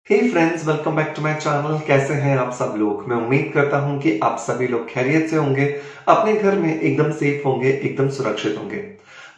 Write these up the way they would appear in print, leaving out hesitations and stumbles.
Hey friends, welcome back to my channel. कैसे हैं आप सब लोग? मैं उम्मीद करता हूं कि आप सभी लोग खैरियत से होंगे, अपने घर में एकदम सेफ होंगे, एकदम सुरक्षित होंगे।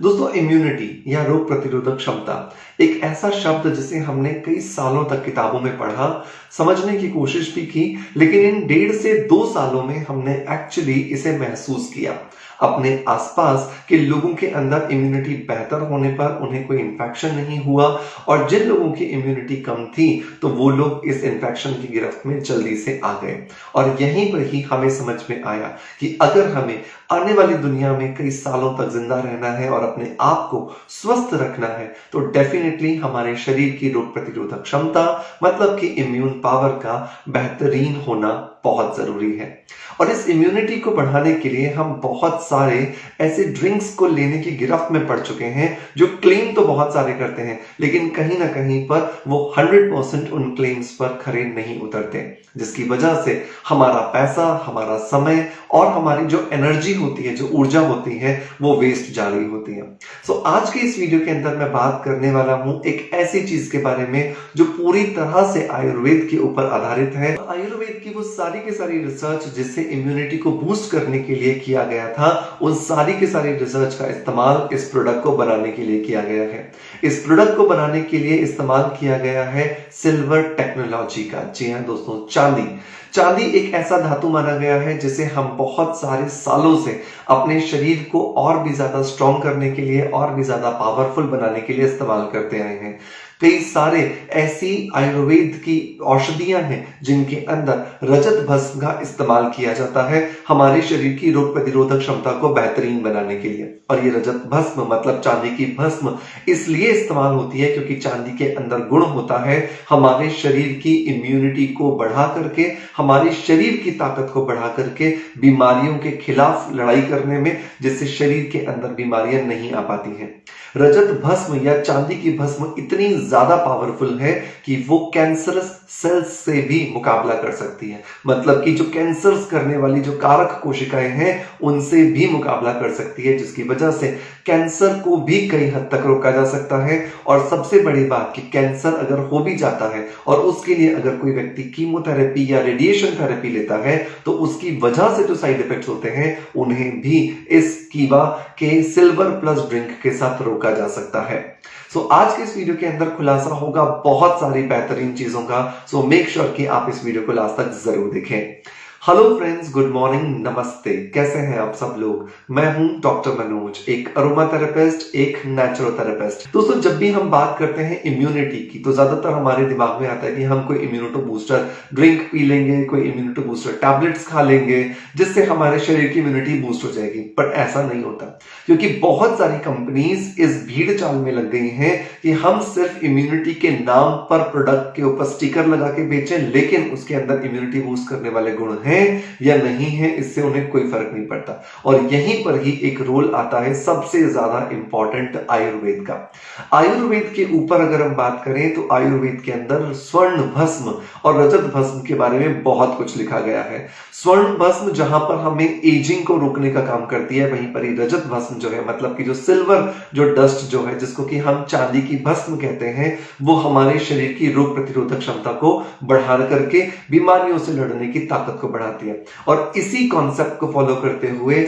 दोस्तों, इम्यूनिटी या रोग प्रतिरोधक क्षमता एक ऐसा शब्द जिसे हमने कई सालों तक किताबों में पढ़ा, समझने की कोशिश भी की, लेकिन इन 1.5 से 2 सालों में हमने एक्चुअली इसे महसूस किया। अपने आसपास के लोगों के अंदर इम्यूनिटी बेहतर होने पर उन्हें कोई इंफेक्शन नहीं हुआ, और जिन लोगों की इम्यूनिटी कम थी तो वो लोग इस इंफेक्शन की गिरफ्त में जल्दी से आ गए। और यहीं पर ही हमें समझ में आया कि अगर हमें आने वाली दुनिया में कई सालों तक जिंदा रहना है और अपने आप को स्वस्थ रखना है तो डेफिनेटली हमारे शरीर की रोग प्रतिरोधक क्षमता, मतलब कि इम्यून पावर का बेहतरीन होना बहुत जरूरी है। और इस इम्यूनिटी को बढ़ाने के लिए हम बहुत सारे ऐसे ड्रिंक्स को लेने की गिरफ्त में पड़ चुके हैं जो क्लेम तो बहुत सारे करते हैं, लेकिन कहीं ना कहीं पर वो 100% उन क्लेम्स पर खरे नहीं उतरते, जिसकी वजह से हमारा पैसा, हमारा समय और हमारी जो एनर्जी होती है, जो ऊर्जा होती है, वो वेस्ट जा रही होती है। सो आज के इस वीडियो के अंदर मैं बात करने वाला हूं एक ऐसी चीज के बारे में जो पूरी तरह से आयुर्वेद के ऊपर आधारित है। आयुर्वेद की वो सारी की सारी रिसर्च जिससे इम्यूनिटी को बूस्ट करने के लिए किया गया था, उन सारी की सारी रिसर्च का इस्तेमाल इस प्रोडक्ट को बनाने के लिए किया गया है। इस प्रोडक्ट को बनाने के लिए इस्तेमाल किया गया है सिल्वर टेक्नोलॉजी का। जी हाँ दोस्तों, चांदी। चांदी एक ऐसा धातु माना गया है जिसे हम बहुत सारे सालों से अपने शरीर को और भी ज्यादा स्ट्रॉन्ग करने के लिए, और भी ज्यादा पावरफुल बनाने के लिए इस्तेमाल करते आए हैं। कई सारे ऐसी आयुर्वेद की औषधियां हैं जिनके अंदर रजत भस्म का इस्तेमाल किया जाता है हमारे शरीर की रोग प्रतिरोधक क्षमता को बेहतरीन बनाने के लिए। और ये रजत भस्म मतलब चांदी की भस्म इसलिए इस्तेमाल होती है क्योंकि चांदी के अंदर गुण होता है हमारे शरीर की इम्यूनिटी को बढ़ा करके, हमारे शरीर की ताकत को बढ़ा करके बीमारियों के खिलाफ लड़ाई करने में, जिससे शरीर के अंदर बीमारियां नहीं आ पाती हैं। रजत भस्म या चांदी की भस्म इतनी ज्यादा पावरफुल है कि वो कैंसरस सेल्स से भी मुकाबला कर सकती है, मतलब कि जो कैंसर्स करने वाली जो कारक कोशिकाएं हैं उनसे भी मुकाबला कर सकती है, जिसकी वजह से कैंसर को भी कई हद तक रोका जा सकता है। और सबसे बड़ी बात कि कैंसर अगर हो भी जाता है और उसके लिए अगर कोई व्यक्ति कीमोथेरेपी या रेडिएशन थेरेपी लेता है तो उसकी वजह से जो साइड इफेक्ट्स होते हैं उन्हें भी इस कीवा के सिल्वर प्लस ड्रिंक के साथ रोका जा सकता है। सो आज के इस वीडियो के अंदर खुलासा होगा बहुत सारी बेहतरीन चीजों का। सो मेक श्योर कि आप इस वीडियो को लास्ट तक जरूर देखें। हेलो फ्रेंड्स, गुड मॉर्निंग, नमस्ते। कैसे हैं आप सब लोग? मैं हूं डॉक्टर मनोज, एक अरोमा थेरेपिस्ट, एक नेचुरोथेरेपिस्ट। दोस्तों, जब भी हम बात करते हैं इम्यूनिटी की तो ज्यादातर हमारे दिमाग में आता है कि हम कोई इम्यूनिटी बूस्टर ड्रिंक पी लेंगे, कोई इम्यूनिटी बूस्टर टैबलेट्स खा लेंगे जिससे हमारे शरीर की इम्यूनिटी बूस्ट हो जाएगी। बट ऐसा नहीं होता, क्योंकि बहुत सारी कंपनीज इस भीड़ चाल में लग गई हैं कि हम सिर्फ इम्यूनिटी के नाम पर प्रोडक्ट के ऊपर स्टिकर लगा के बेचें, लेकिन उसके अंदर इम्यूनिटी बूस्ट करने वाले गुण हैं या नहीं है इससे उन्हें कोई फर्क नहीं पड़ता। और यहीं पर ही एक रोल आता है सबसे ज्यादा इंपॉर्टेंट आयुर्वेद का। आयुर्वेद के ऊपर अगर हम बात करें तो आयुर्वेद के अंदर स्वर्ण भस्म और रजत भस्म के बारे में बहुत कुछ लिखा गया है। स्वर्ण भस्म जहां पर हमें एजिंग को रोकने का काम करती है, वहीं पर ही रजत भस्म जो है, मतलब कि जो सिल्वर जो डस्ट जो है, जिसको कि हम चांदी की भस्म कहते हैं, वो हमारे शरीर की रोग प्रतिरोधक क्षमता को बढ़ा करके बीमारियों से लड़ने की ताकत को बढ़ाती है। और इसी कॉन्सेप्ट को फॉलो करते हुए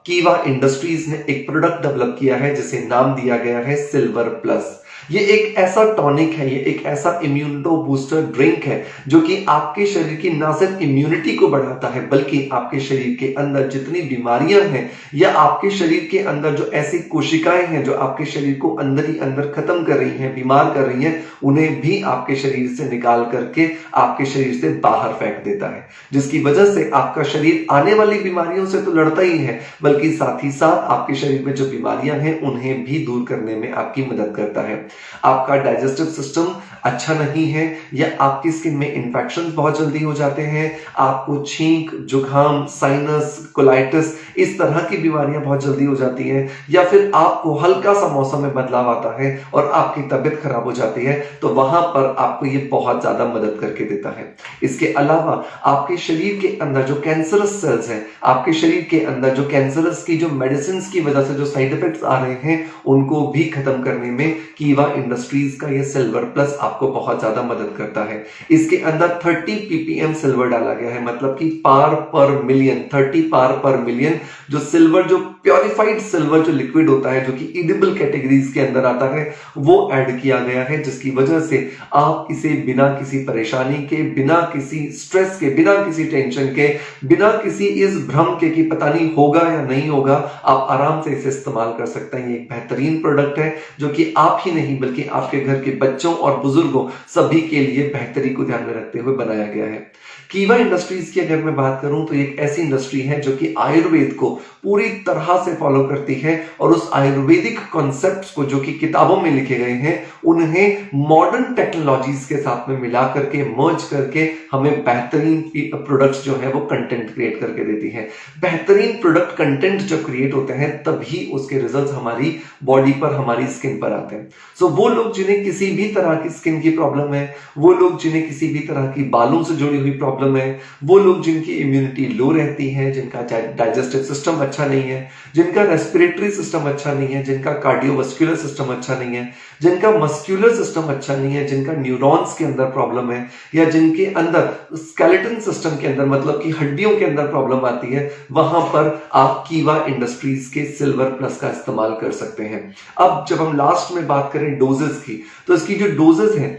कीवा इंडस्ट्रीज ने एक प्रोडक्ट डेवलप किया है जिसे नाम दिया गया है सिल्वर प्लस। ये एक ऐसा टॉनिक है, ये एक ऐसा इम्यूनो बूस्टर ड्रिंक है जो कि आपके शरीर की ना सिर्फ इम्यूनिटी को बढ़ाता है बल्कि आपके शरीर के अंदर जितनी बीमारियां हैं या आपके शरीर के अंदर जो ऐसी कोशिकाएं हैं जो आपके शरीर को अंदर ही अंदर खत्म कर रही हैं, बीमार कर रही हैं, उन्हें भी आपके शरीर से निकाल करके आपके शरीर से बाहर फेंक देता है, जिसकी वजह से आपका शरीर आने वाली बीमारियों से तो लड़ता ही है बल्कि साथ ही साथ आपके शरीर में जो बीमारियां हैं उन्हें भी दूर करने में आपकी मदद करता है। आपका डाइजेस्टिव सिस्टम अच्छा नहीं है या आपकी स्किन में इंफेक्शंस बहुत जल्दी हो जाते हैं, आपको छींक, जुकाम, साइनस, कोलाइटिस इस तरह की बीमारियां बहुत जल्दी हो जाती हैं, या फिर आपको हल्का सा मौसम में बदलाव आता है और आपकी तबीयत खराब हो जाती है, तो वहां पर आपको ये बहुत ज्यादा मदद करके देता है। इसके अलावा आपके शरीर के अंदर जो कैंसरस सेल्स हैं, आपके शरीर के अंदर जो कैंसरस की जो मेडिसिन की वजह से जो साइड इफेक्ट्स आ रहे हैं, उनको भी खत्म करने में कीवा इंडस्ट्रीज का ये सिल्वर प्लस आपको बहुत ज्यादा मदद करता है। इसके अंदर 30 ppm सिल्वर डाला गया है, मतलब कि पार पर मिलियन, 30 पार पर मिलियन जो सिल्वर, जो प्योरिफाइड सिल्वर जो लिक्विड होता है, जो कि इडिबल कैटेगरीज के अंदर आता है, वो ऐड किया गया है, जिसकी वजह से आप इसे बिना किसी परेशानी के, बिना किसी स्ट्रेस के, बिना किसी टेंशन के, बिना किसी इस भ्रम के कि पता नहीं होगा या नहीं होगा, आप आराम से इसे इस्तेमाल कर सकते हैं। ये एक बेहतरीन प्रोडक्ट है जो कि आप ही नहीं बल्कि आपके घर के बच्चों और बुजुर्गों सभी के लिए बेहतरी को ध्यान में रखते हुए बनाया गया है। कीवा इंडस्ट्रीज की अगर मैं बात करूं तो एक ऐसी इंडस्ट्री है जो कि आयुर्वेद को पूरी तरह से फॉलो करती है और उस आयुर्वेदिक कॉन्सेप्ट्स को जो कि किताबों में लिखे गए हैं, उन्हें मॉडर्न टेक्नोलॉजीज के साथ में मिला करके, मर्ज करके हमें बेहतरीन प्रोडक्ट्स जो है वो कंटेंट क्रिएट करके देती है। बेहतरीन प्रोडक्ट कंटेंट जब क्रिएट होते हैं तभी उसके रिजल्ट्स हमारी बॉडी पर, हमारी स्किन पर आते हैं। सो वो लोग जिन्हें किसी भी तरह की स्किन की प्रॉब्लम है, वो लोग जिन्हें किसी भी तरह की बालों से जुड़ी हुई प्रॉब्लम है, वो लोग जिनकी इम्यूनिटी लो रहती है, जिनका डाइजेस्टिव सिस्टम अच्छा नहीं है, जिनका रेस्पिरेटरी सिस्टम अच्छा नहीं है, जिनका कार्डियोवास्कुलर सिस्टम अच्छा नहीं है, जिनका मस्कुलर सिस्टम अच्छा नहीं है, जिनका न्यूरॉन्स के अंदर प्रॉब्लम है, या जिनके अंदर स्केलेटन सिस्टम के अंदर, मतलब कि हड्डियों के अंदर प्रॉब्लम आती है, वहां पर आप कीवा इंडस्ट्रीज के सिल्वर प्लस का इस्तेमाल कर सकते हैं। अब जब हम लास्ट में बात करें डोजेस की, तो इसकी जो डोजेस हैं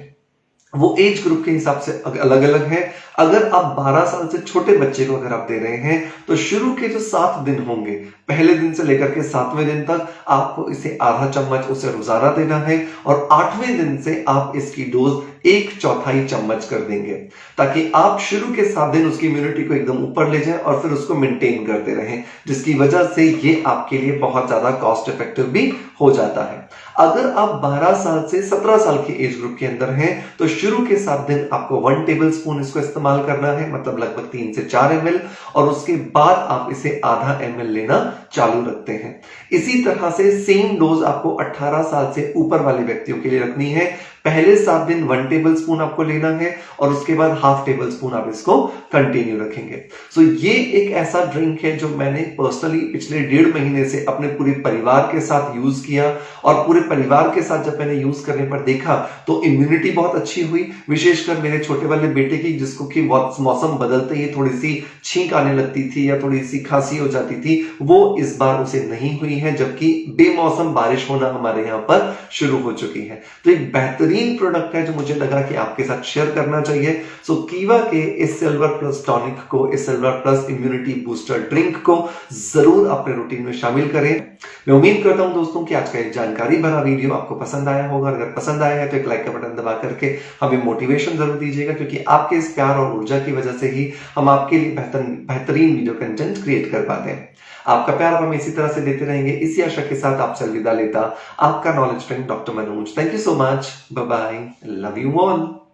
वो एज ग्रुप के हिसाब से अलग अलग है। अगर आप 12 साल से छोटे बच्चे को अगर आप दे रहे हैं तो शुरू के जो 7 दिन होंगे, पहले दिन से लेकर के 7वें दिन तक आपको इसे आधा चम्मच उसे रोजाना देना है, और 8वें दिन से आप इसकी डोज 1/4 चम्मच कर देंगे, ताकि आप शुरू के 7 दिन उसकी इम्यूनिटी को एकदम ऊपर ले जाएं और फिर उसको मेंटेन करते रहें, जिसकी वजह से ये आपके लिए बहुत ज्यादा कॉस्ट इफेक्टिव भी हो जाता है। अगर आप 12 साल से 17 साल के एज ग्रुप के अंदर हैं तो शुरू के 7 दिन आपको 1 टेबल स्पून इसको इस्तेमाल करना है, मतलब लगभग 3 से 4 ml, और उसके बाद आप इसे आधा ml लेना चालू रखते हैं। इसी तरह से सेम डोज आपको 18 साल से ऊपर वाले व्यक्तियों के लिए रखनी है। पहले 7 दिन 1 टेबल स्पून आपको लेना है और उसके बाद हाफ टेबल स्पून आप इसको कंटिन्यू रखेंगे। सो ये एक ऐसा ड्रिंक है जो मैंने पर्सनली पिछले 1.5 महीने से अपने पूरे परिवार के साथ यूज किया, और पूरे परिवार के साथ जब मैंने यूज करने पर देखा तो इम्यूनिटी बहुत अच्छी हुई, विशेषकर मेरे छोटे वाले बेटे की, जिसको कि मौसम बदलते ही थोड़ी सी छींक आने लगती थी या थोड़ी सी खांसी हो जाती थी, वो इस बार उसे नहीं हुई है, जबकि बेमौसम बारिश होना हमारे यहाँ पर शुरू हो चुकी है। तो एक बेहतरीन प्रोडक्ट है जो मुझे लगा कि आपके साथ शेयर करना चाहिए। सो कीवा के इस सिल्वर प्लस टॉनिक को, इस silver plus immunity booster drink को जरूर अपने रूटीन में शामिल करें। मैं उम्मीद करता हूं दोस्तों कि आज का एक जानकारी भरा वीडियो आपको पसंद आया होगा। अगर पसंद आया है तो एक लाइक का बटन दबा करके हमें मोटिवेशन जरूर दीजिएगा, क्योंकि आपके इस प्यार और ऊर्जा की वजह से ही हम आपके लिए बेहतरीन वीडियो कंटेंट क्रिएट कर पाते हैं। आपका प्यार आप हमें इसी तरह से देते रहेंगे, इसी आशा के साथ आपसे अलविदा लेता आपका knowledge friend doctor Manoj. Thank you so much, bye bye, love you all.